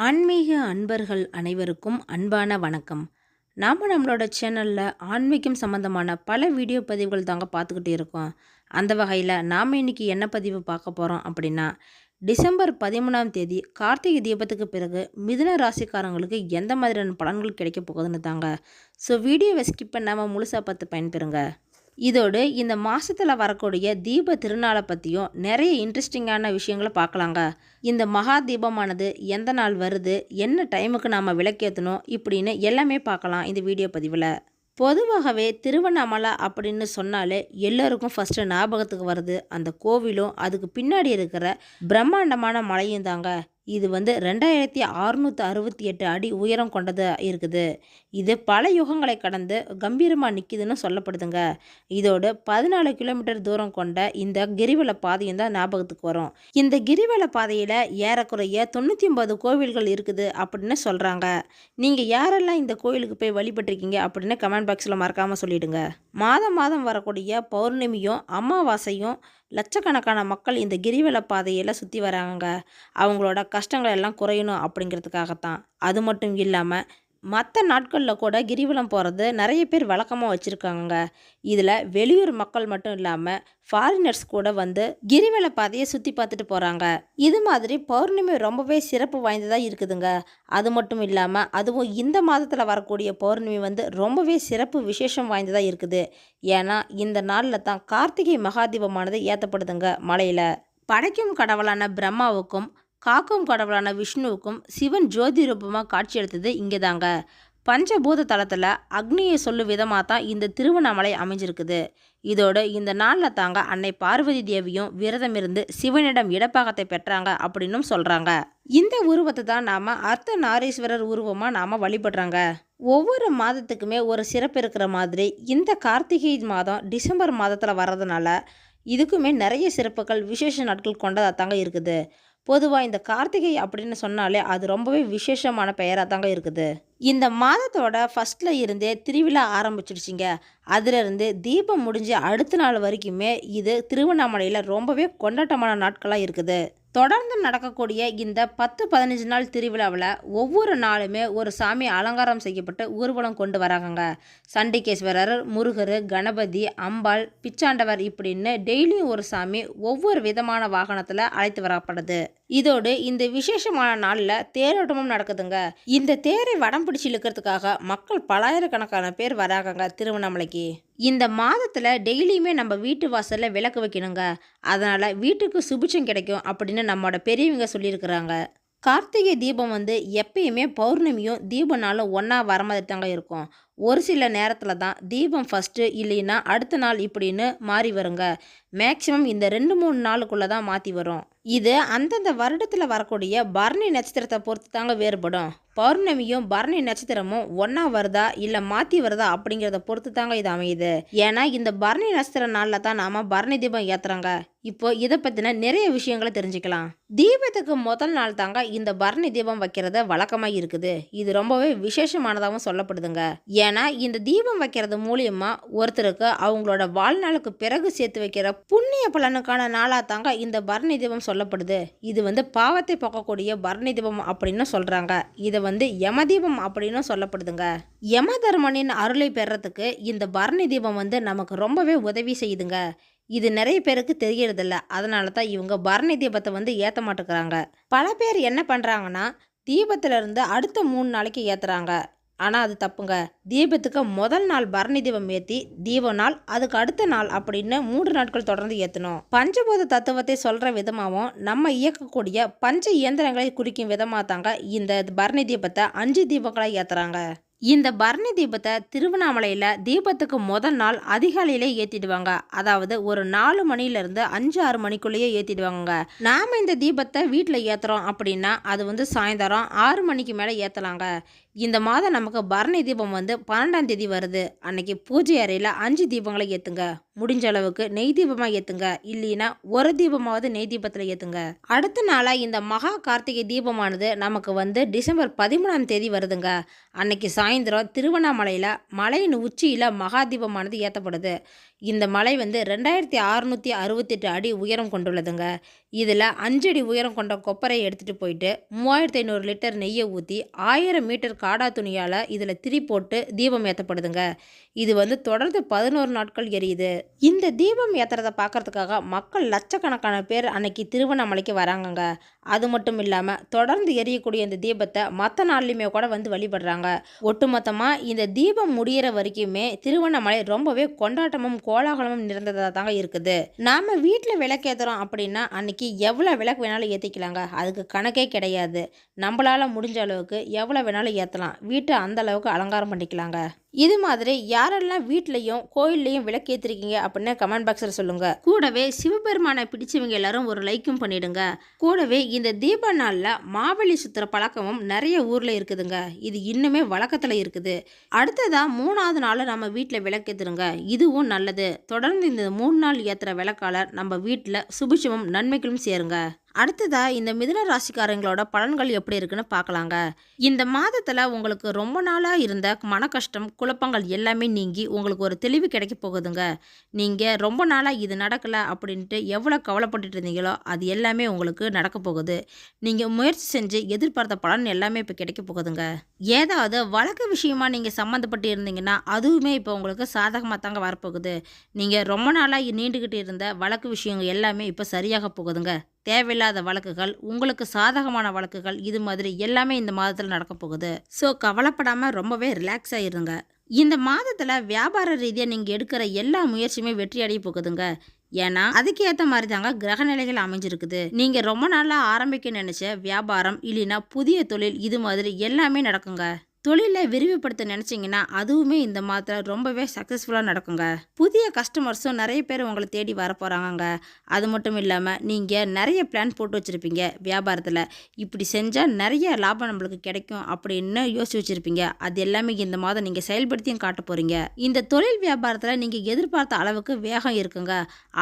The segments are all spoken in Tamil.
ஆன்மீக அன்பர்கள் அனைவருக்கும் அன்பான வணக்கம். நாம் நம்மளோட சேனலில் ஆன்மீகம் சம்மந்தமான பல வீடியோ பதிவுகள் தாங்க பார்த்துக்கிட்டு இருக்கோம். அந்த வகையில் நாம் இன்னைக்கு என்ன பதிவு பார்க்க போகிறோம் அப்படின்னா, டிசம்பர் 13ஆம் தேதி கார்த்திகை தீபத்துக்கு பிறகு மிதுன ராசிக்காரங்களுக்கு எந்த மாதிரியான பலன்கள் கிடைக்க போகுதுன்னு தாங்க. ஸோ வீடியோவை ஸ்கிப் பண்ணாமல் முழுசாக பார்த்து பயன்பெறுங்க. இதோடு இந்த மாதத்தில் வரக்கூடிய தீப திருநாளை பற்றியும் நிறைய இன்ட்ரெஸ்டிங்கான விஷயங்களை பார்க்கலாங்க. இந்த மகா தீபமானது எந்த நாள் வருது, என்ன டைமுக்கு நாம் விளக்கேற்றணும், இப்படின்னு எல்லாமே பார்க்கலாம் இந்த வீடியோ பதிவில். பொதுவாகவே திருவண்ணாமலை அப்படின்னு சொன்னாலே எல்லோருக்கும் ஃபஸ்ட்டு ஞாபகத்துக்கு வருது அந்த கோவிலும் அதுக்கு பின்னாடி இருக்கிற பிரம்மாண்டமான மலையும் தாங்க. இது 2668 அடி உயரம் கொண்டது இருக்குது. இது பல யுகங்களை கடந்து கம்பீரமாக நிற்கிதுன்னு சொல்லப்படுதுங்க. இதோடு 14 கிலோமீட்டர் தூரம் கொண்ட இந்த கிரிவல பாதையும் தான் ஞாபகத்துக்கு வரும். இந்த கிரிவல பாதையில் ஏறக்குறைய 99 கோவில்கள் இருக்குது அப்படின்னு சொல்கிறாங்க. நீங்கள் யாரெல்லாம் இந்த கோவிலுக்கு போய் வழிபட்டிருக்கீங்க அப்படின்னு கமெண்ட் பாக்ஸில் மறக்காமல் சொல்லிவிடுங்க. மாதம் மாதம் வரக்கூடிய பௌர்ணமியும் அமாவாசையும் லட்சக்கணக்கான மக்கள் இந்த கிரிவல பாதையில் சுற்றி வராங்க. அவங்களோட கஷ்டங்கள் எல்லாம் குறையணும் அப்படிங்கிறதுக்காகத்தான். அது மட்டும் இல்லாமல் மற்ற நாட்களில் கூட கிரிவலம் போகிறது நிறைய பேர் வழக்கமாக வச்சுருக்காங்க. இதில் வெளியூர் மக்கள் மட்டும் இல்லாமல் ஃபாரினர்ஸ் கூட வந்து கிரிவல பாதையை சுற்றி பார்த்துட்டு போகிறாங்க. இது மாதிரி பௌர்ணமி ரொம்பவே சிறப்பு வாய்ந்ததாக இருக்குதுங்க. அது மட்டும் இல்லாமல் அதுவும் இந்த மாதத்தில் வரக்கூடிய பௌர்ணமி ரொம்பவே சிறப்பு விசேஷம் வாய்ந்ததாக இருக்குது. ஏன்னா இந்த நாளில் தான் கார்த்திகை மகாதீபமானது ஏற்றப்படுதுங்க மலையில். படைக்கும் கடவுளான பிரம்மாவுக்கும் காக்கும் கடவுளான விஷ்ணுவுக்கும் சிவன் ஜோதி ரூபமாக காட்சியளித்தது இங்கே தாங்க. பஞ்சபூத தலத்தில் அக்னியை சொல்லும் விதமாக தான் இந்த திருவண்ணாமலை அமைஞ்சிருக்குது. இதோடு இந்த நாளில் தாங்க அன்னை பார்வதி தேவியும் விரதம் இருந்து சிவனிடம் இடப்பாகத்தை பெற்றாங்க அப்படின்னும் சொல்கிறாங்க. இந்த உருவத்தை தான் நாம் அர்த்த நாரீஸ்வரர் உருவமாக நாம் வழிபடுறாங்க. ஒவ்வொரு மாதத்துக்குமே ஒரு சிறப்பு இருக்கிற மாதிரி இந்த கார்த்திகை மாதம் டிசம்பர் மாதத்தில் வர்றதுனால இதுக்குமே நிறைய சிறப்புகள் விசேஷ நாட்கள் கொண்டதாக தாங்க இருக்குது. பொதுவாக இந்த கார்த்திகை அப்படின்னு சொன்னாலே அது ரொம்பவே விசேஷமான பெயராக தாங்க இருக்குது. இந்த மாதத்தோட ஃபஸ்ட்டில் இருந்தே திருவிழா ஆரம்பிச்சிடுச்சிங்க. அதிலிருந்து தீபம் முடிஞ்சு அடுத்த நாள் வரைக்குமே இது திருவண்ணாமலையில் ரொம்பவே கொண்டாட்டமான நாட்களாக இருக்குது. தொடர்ந்து நடக்கக்கூடிய இந்த 10-15 நாள் திருவிழாவில் ஒவ்வொரு நாளுமே ஒரு சாமி அலங்காரம் செய்யப்பட்டு ஊர்வலம் கொண்டு வராங்க. சண்டிகேஸ்வரர், முருகர், கணபதி, அம்பாள், பிச்சாண்டவர் இப்படின்னு டெய்லியும் ஒரு சாமி ஒவ்வொரு விதமான வாகனத்தில் அழைத்து வரப்படுது. இதோடு இந்த விசேஷமான நாளில் தேரோட்டமும் நடக்குதுங்க. இந்த தேரை வடம் பிடிச்சி இழுக்கிறதுக்காக மக்கள் பலாயிரக்கணக்கான பேர் வராங்க திருவண்ணாமலைக்கு. இந்த மாதத்தில் டெய்லியுமே நம்ம வீட்டு வாசலில் விளக்கு வைக்கணுங்க. அதனால் வீட்டுக்கு சுபிட்சம் கிடைக்கும் அப்படின்னு நம்மளோட பெரியவங்க சொல்லியிருக்கிறாங்க. கார்த்திகை தீபம் எப்பயுமே பௌர்ணமியும் தீப நாளும் ஒன்றா வர மாதிரி தாங்க இருக்கும். ஒரு சில நேரத்தில் தான் தீபம் ஃபஸ்ட்டு இல்லைன்னா அடுத்த நாள் இப்படின்னு மாறி வருங்க. மேக்சிமம் இந்த 2-3 நாளுக்குள்ளே தான் மாற்றி வரும். இது அந்தந்த வருடத்தில் வரக்கூடிய பரணி நட்சத்திரத்தை பொறுத்து தாங்க வேறுபடும். பௌர்ணமியும் பரணி நட்சத்திரமும் ஒன்றா வருதா இல்லை மாற்றி வருதா அப்படிங்கிறத பொறுத்து தாங்க இது அமையுது. ஏன்னா இந்த பரணி நட்சத்திர நாளில் தான் நாம் பரணி தீபம் ஏற்றுறாங்க. இப்போ இதை பற்றின நிறைய விஷயங்களை தெரிஞ்சுக்கலாம். தீபத்துக்கு முதல் நாள் தாங்க இந்த பரணி தீபம் வைக்கிறது வழக்கமாக இருக்குது. இது ரொம்பவே விசேஷமானதாகவும் சொல்லப்படுதுங்க. ஏன்னா இந்த தீபம் வைக்கிறது மூலியமா ஒருத்தருக்கு அவங்களோட வாழ்நாளுக்கு பிறகு சேர்த்து வைக்கிற புண்ணிய பலனுக்கான நாளாக தாங்க இந்த பரணி தீபம் சொல்லப்படுது. இது பாவத்தை போக்கக்கூடிய பரணி தீபம் அப்படின்னு சொல்கிறாங்க. இதை யம தீபம் அப்படின்னு சொல்லப்படுதுங்க. யம தர்மனின் அருளை பெறத்துக்கு இந்த பரணி தீபம் நமக்கு ரொம்பவே உதவி செய்யுதுங்க. இது நிறைய பேருக்கு தெரியறதில்ல. அதனால தான் இவங்க பரணி தீபத்தை ஏற்ற மாட்டேங்கிறாங்க. பல பேர் என்ன பண்ணுறாங்கன்னா தீபத்திலிருந்து அடுத்த 3 நாளைக்கு ஏற்றுறாங்க. ஆனால் அது தப்புங்க. தீபத்துக்கு முதல் நாள் பரணி தீபம் ஏற்றி தீப நாள் அதுக்கு அடுத்த நாள் அப்படின்னு 3 நாட்கள் தொடர்ந்து ஏற்றணும். பஞ்சபூத தத்துவத்தை சொல்கிற விதமாகவும் நம்ம இயக்கக்கூடிய பஞ்ச இயந்திரங்களை குறிக்கும் விதமாக தாங்க இந்த பரணி தீபத்தை 5 தீபங்களை ஏற்றுறாங்க. இந்த பரணி தீபத்தை திருவண்ணாமலையில் தீபத்துக்கு முதல் நாள் அதிகாலையிலே ஏற்றிடுவாங்க. அதாவது ஒரு 4 மணிலேருந்து 5-6 மணிக்குள்ளேயே ஏற்றிடுவாங்க. நாம் இந்த தீபத்தை வீட்டில் ஏற்றுறோம் அப்படின்னா அது சாயந்தரம் 6 மணிக்கு மேலே ஏற்றலாங்க. இந்த மாதம் நமக்கு பரணி தீபம் 12ஆம் தேதி வருது. அன்னைக்கு பூஜை அறையில் 5 தீபங்களை ஏற்றுங்க. முடிஞ்ச அளவுக்கு நெய் தீபமாக ஏற்றுங்க. இல்லைன்னா ஒரு தீபமாவது நெய் தீபத்தில் ஏற்றுங்க. அடுத்த நாளாக இந்த மகா கார்த்திகை தீபமானது நமக்கு டிசம்பர் 13ஆம் தேதி வருதுங்க. அன்னைக்கு சாயந்தரம் திருவண்ணாமலையில் மலையின் உச்சியில் மகா தீபமானது ஏற்றப்படுது. இந்த மலை வந்து 2668 அடி உயரம் கொண்டுள்ளதுங்க. இதில் 5 அடி உயரம் கொண்ட கொப்பரையை எடுத்துகிட்டு போயிட்டு 3500 லிட்டர் நெய்யை ஊற்றி 1000 மீட்டர் காடா துணியால் இதில் திரி போட்டு தீபம் ஏற்றப்படுதுங்க. இது வந்து தொடர்ந்து 11 நாட்கள் எரியுது. இந்த தீபம் ஏற்றுறதை பார்க்கறதுக்காக மக்கள் லட்சக்கணக்கான பேர் அன்னைக்கு திருவண்ணாமலைக்கு வராங்கங்க. அது மட்டும் இல்லாமல் தொடர்ந்து எரியக்கூடிய இந்த தீபத்தை மற்ற நாள்லையுமே கூட வந்து வழிபடுறாங்க. ஒட்டுமொத்தமாக இந்த தீபம் முடிகிற வரைக்குமே திருவண்ணாமலை ரொம்பவே கொண்டாட்டமும் கோலாகலமும் நிறைந்ததாக தாங்க இருக்குது. நாம் வீட்டில் விளக்கேற்றுறோம் அப்படின்னா அன்னைக்கு எவ்வளோ விளக்கு வேணாலும் ஏற்றிக்கலாங்க. அதுக்கு கணக்கே கிடையாது. நம்மளால் முடிஞ்ச அளவுக்கு எவ்வளோ வேணாலும் ஏற்றலாம். வீட்டை அந்த அளவுக்கு அலங்காரம் பண்ணிக்கலாங்க. இது மாதிரி யாரெல்லாம் வீட்லையும் கோயில்லையும் விளக்கேற்றிருக்கீங்க அப்படின்னு கமெண்ட் பாக்ஸில் சொல்லுங்கள். கூடவே சிவபெருமானை பிடிச்சவங்க எல்லாரும் ஒரு லைக்கும் பண்ணிடுங்க. கூடவே இந்த தீப நாளில் மாவெளி சுற்றுற பழக்கமும் நிறைய ஊரில் இருக்குதுங்க. இது இன்னுமே வழக்கத்தில் இருக்குது. அடுத்ததாக 3வது நாள் நம்ம வீட்டில் விளக்கேற்றுருங்க. இதுவும் நல்லது. தொடர்ந்து இந்த 3 நாள் ஏற்றுற விளக்கால நம்ம வீட்டில் சுபிட்சமும் நன்மைகளும் சேருங்க. அடுத்ததா இந்த மிதுன ராசிக்காரங்களோட பலன்கள் எப்படி இருக்குன்னு பார்க்கலாங்க. இந்த மாதத்தில் உங்களுக்கு ரொம்ப நாளாக இருந்த மன கஷ்டம் குழப்பங்கள் எல்லாமே நீங்கி உங்களுக்கு ஒரு தெளிவு கிடைக்க போகுதுங்க. நீங்கள் ரொம்ப நாளாக இது நடக்கலை அப்படின்ட்டு எவ்வளோ கவலைப்பட்டுட்டு இருந்தீங்களோ அது எல்லாமே உங்களுக்கு நடக்க போகுது. நீங்கள் முயற்சி செஞ்சு எதிர்பார்த்த பலன் எல்லாமே இப்போ கிடைக்க போகுதுங்க. ஏதாவது வழக்கு விஷயமா நீங்கள் சம்மந்தப்பட்டு இருந்தீங்கன்னா அதுவுமே இப்போ உங்களுக்கு சாதகமாக தாங்க வரப்போகுது. நீங்கள் ரொம்ப நாளாக நீண்டுக்கிட்டு இருந்த வழக்கு விஷயங்கள் எல்லாமே இப்போ சரியாக போகுதுங்க. தேவையில்லாத வழக்குகள், உங்களுக்கு சாதகமான வழக்குகள், இது மாதிரி எல்லாமே இந்த மாதத்தில் நடக்க போகுது. ஸோ கவலைப்படாமல் ரொம்பவே ரிலாக்ஸ் ஆகிருங்க. இந்த மாதத்தில் வியாபார ரீதியாக நீங்கள் எடுக்கிற எல்லா முயற்சியுமே வெற்றி அடைய போகுதுங்க. ஏன்னா அதுக்கு ஏற்ற மாதிரி தாங்க கிரக நிலைகள் அமைஞ்சிருக்குது. நீங்கள் ரொம்ப நாளாக ஆரம்பிக்க நினச்ச வியாபாரம் இல்லைன்னா புதிய தொழில் இது மாதிரி எல்லாமே நடக்குங்க. தொழிலை விரிவுபடுத்த நினச்சிங்கன்னா அதுவுமே இந்த மாதத்தில் ரொம்பவே சக்ஸஸ்ஃபுல்லாக நடக்குங்க. புதிய கஸ்டமர்ஸும் நிறைய பேர் உங்களை தேடி வர போகிறாங்கங்க. அது மட்டும் இல்லாமல் நீங்கள் நிறைய பிளான் போட்டு வச்சுருப்பீங்க வியாபாரத்தில். இப்படி செஞ்சால் நிறைய லாபம் நம்மளுக்கு கிடைக்கும் அப்படின்னு யோசிச்சு வச்சுருப்பீங்க. அது எல்லாமே இந்த மாதம் நீங்கள் செயல்படுத்தியும் காட்ட போகிறீங்க. இந்த தொழில் வியாபாரத்தில் நீங்கள் எதிர்பார்த்த அளவுக்கு வேகம் இருக்குங்க.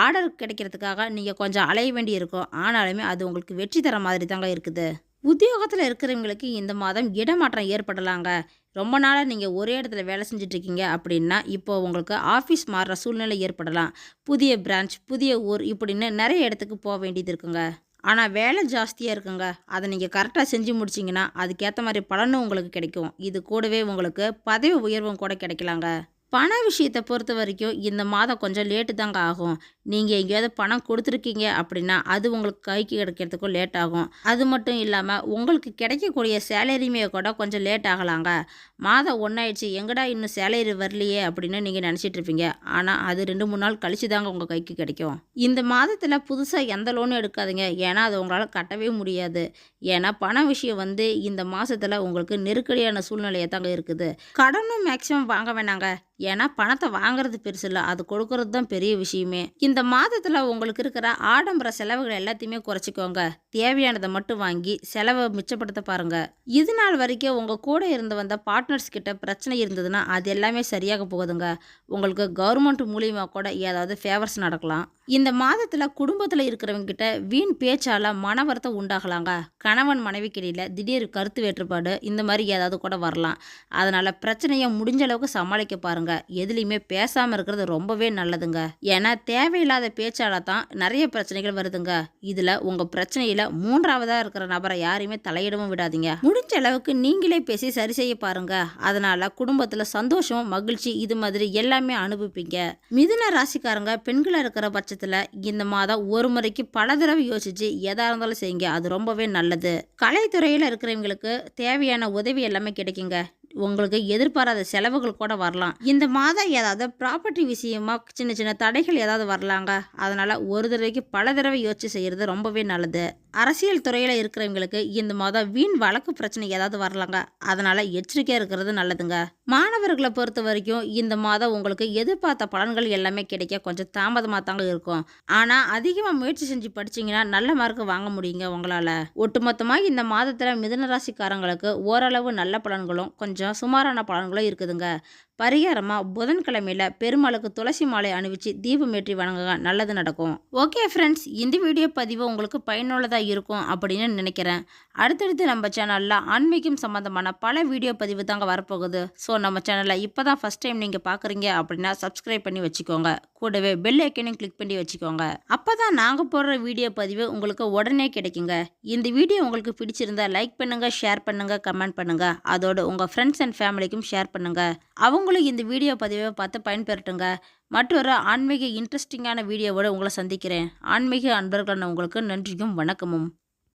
ஆர்டர் கிடைக்கிறதுக்காக நீங்கள் கொஞ்சம் அலைய வேண்டி இருக்கும். ஆனாலுமே அது உங்களுக்கு வெற்றி தர மாதிரி தாங்க இருக்குது. உத்தியோகத்தில் இருக்கிறவங்களுக்கு இந்த மாதம் இடமாற்றம் ஏற்படலாங்க. ரொம்ப நாளாக நீங்கள் ஒரே இடத்துல வேலை செஞ்சிட்ருக்கீங்க அப்படின்னா இப்போ உங்களுக்கு ஆஃபீஸ் மாறுற சூழ்நிலை ஏற்படலாம். புதிய பிரான்ச், புதிய ஊர் இப்படின்னு நிறைய இடத்துக்கு போக வேண்டியது இருக்குங்க. ஆனால் வேலை ஜாஸ்தியாக இருக்குங்க. அதை நீங்கள் கரெக்டாக செஞ்சு முடிச்சிங்கன்னா அதுக்கேற்ற மாதிரி பலனும் உங்களுக்கு கிடைக்கும். இது கூடவே உங்களுக்கு பதவி உயர்வும் கூட கிடைக்கலாங்க. பண விஷயத்தை பொறுத்த வரைக்கும் இந்த மாதம் கொஞ்சம் லேட்டு தாங்க ஆகும். நீங்கள் எங்கேயாவது பணம் கொடுத்துருக்கீங்க அப்படின்னா அது உங்களுக்கு கைக்கு கிடைக்கிறதுக்கும் லேட் ஆகும். அது மட்டும் இல்லாமல் உங்களுக்கு கிடைக்கக்கூடிய சேலரியுமே கூட கொஞ்சம் லேட் ஆகலாங்க. மாதம் ஒன்றாயிடுச்சு, எங்கடா இன்னும் சேலரி வரலையே அப்படின்னு நீங்கள் நினச்சிட்டு இருப்பீங்க. ஆனால் அது 2-3 நாள் கழிச்சு தாங்க உங்கள் கைக்கு கிடைக்கும். இந்த மாதத்தில் புதுசாக எந்த லோனும் எடுக்காதீங்க. ஏன்னா அது உங்களால் கட்டவே முடியாது. ஏன்னா பண விஷயம் வந்து இந்த மாதத்தில் உங்களுக்கு நெருக்கடியான சூழ்நிலையாக தாங்க இருக்குது. கடனும் மேக்ஸிமம் வாங்க வேணாங்க. ஏன்னா பணத்தை வாங்குறது பெருசு இல்லை, அது கொடுக்கறது தான் பெரிய விஷயமே. இந்த மாதத்தில் உங்களுக்கு இருக்கிற ஆடம்பர செலவுகள் எல்லாத்தையுமே குறைச்சிக்கோங்க. தேவையானதை மட்டும் வாங்கி செலவை மிச்சப்படுத்த பாருங்க. இது நாள் வரைக்கும் உங்கள் கூட இருந்து வந்த பார்ட்னர்ஸ் கிட்ட பிரச்சனை இருந்ததுன்னா அது எல்லாமே சரியாக போகுதுங்க. உங்களுக்கு கவர்மெண்ட் மூலியமாக கூட ஏதாவது ஃபேவர்ஸ் நடக்கலாம். இந்த மாதத்தில் குடும்பத்தில் இருக்கிறவங்க கிட்ட வீண் பேச்சால் மன வருத்தம் உண்டாகலாங்க. கணவன் மனைவிக்கிடையில் திடீர் கருத்து வேற்றுப்பாடு இந்த மாதிரி ஏதாவது கூட வரலாம். அதனால் பிரச்சனையை முடிஞ்ச அளவுக்கு சமாளிக்க பாருங்க. எதுலையுமே பேசாமல் இருக்கிறது ரொம்பவே நல்லதுங்க. ஏன்னா தேவையில்லாத பேச்சால தான் நிறைய பிரச்சனைகள் வருதுங்க. இதில் உங்கள் பிரச்சனையில் 3ஆவதாக இருக்கிற நபரை யாரையுமே தலையிடவும் விடாதீங்க. முடிஞ்ச அளவுக்கு நீங்களே பேசி சரி செய்ய பாருங்க. அதனால் குடும்பத்தில் சந்தோஷம் மகிழ்ச்சி இது மாதிரி எல்லாமே அனுபவிப்பீங்க. மிதுன ராசிக்காரங்க பெண்களாக இருக்கிற பட்சத்தில் இந்த மாதம் ஒரு முறைக்கு பல தடவை யோசிச்சு எதா இருந்தாலும் செய்யுங்க. அது ரொம்பவே நல்லது. கலைத்துறையில் இருக்கிறவங்களுக்கு தேவையான உதவி எல்லாமே கிடைக்குங்க. உங்களுக்கு எதிர்பாராத செலவுகள் கூட வரலாம். இந்த மாதம் ஏதாவது ப்ராப்பர்ட்டி விஷயமா சின்ன சின்ன தடைகள் ஏதாவது வரலாங்க. அதனால் ஒரு தடவைக்கு பல தடவை யோசிச்சு செய்கிறது ரொம்பவே நல்லது. அரசியல் துறையில் இருக்கிறவங்களுக்கு இந்த மாதம் வீண் வழக்கு பிரச்சனை ஏதாவது வரலாங்க. அதனால் எச்சரிக்கையாக இருக்கிறது நல்லதுங்க. மாணவர்களை பொறுத்த வரைக்கும் இந்த மாதம் உங்களுக்கு எதிர்பார்த்த பலன்கள் எல்லாமே கிடைக்க கொஞ்சம் தாமதமாக தாங்க இருக்கும். ஆனால் அதிகமாக முயற்சி செஞ்சு படிச்சிங்கன்னா நல்ல மார்க் வாங்க முடியுங்க உங்களால். ஒட்டுமொத்தமாக இந்த மாதத்தில் மிதுன ராசிக்காரங்களுக்கு ஓரளவு நல்ல பலன்களும் கொஞ்சம் சுமாரான பலன்களும் இருக்குதுங்க. பரிகாரமாக புதன்கிழமையில் பெருமாளுக்கு துளசி மாலை அணிவிச்சு தீபம் ஏற்றி வணங்குங்க, நல்லது நடக்கும். ஓகே ஃப்ரெண்ட்ஸ், இந்த வீடியோ பதிவு உங்களுக்கு பயனுள்ளதாக இருக்கும் அப்படின்னு நினைக்கிறேன். அடுத்தடுத்து நம்ம சேனலில் ஆன்மீகம் சம்மந்தமான பல வீடியோ பதிவு தாங்க வரப்போகுது. ஸோ நம்ம சேனலில் இப்போ தான் ஃபஸ்ட் டைம் நீங்கள் பார்க்குறீங்க அப்படின்னா சப்ஸ்கிரைப் பண்ணி வச்சுக்கோங்க. கூடவே பெல் ஐக்கனையும் கிளிக் பண்ணி வச்சுக்கோங்க. அப்போ தான் நாங்கள் போடுற வீடியோ பதிவு உங்களுக்கு உடனே கிடைக்குங்க. இந்த வீடியோ உங்களுக்கு பிடிச்சிருந்தா லைக் பண்ணுங்கள், ஷேர் பண்ணுங்கள், கமெண்ட் பண்ணுங்கள். அதோடு உங்கள் ஃப்ரெண்ட்ஸ் அண்ட் ஃபேமிலிக்கும் ஷேர் பண்ணுங்கள். அவங்களும் இந்த வீடியோ பதிவை பார்த்து பயன்பெறட்டுங்க. மற்றொரு ஆன்மீக இன்ட்ரெஸ்டிங்கான வீடியோவோடு உங்களை சந்திக்கிறேன். ஆன்மீக அன்பர்களான உங்களுக்கு நன்றியும் வணக்கமும்.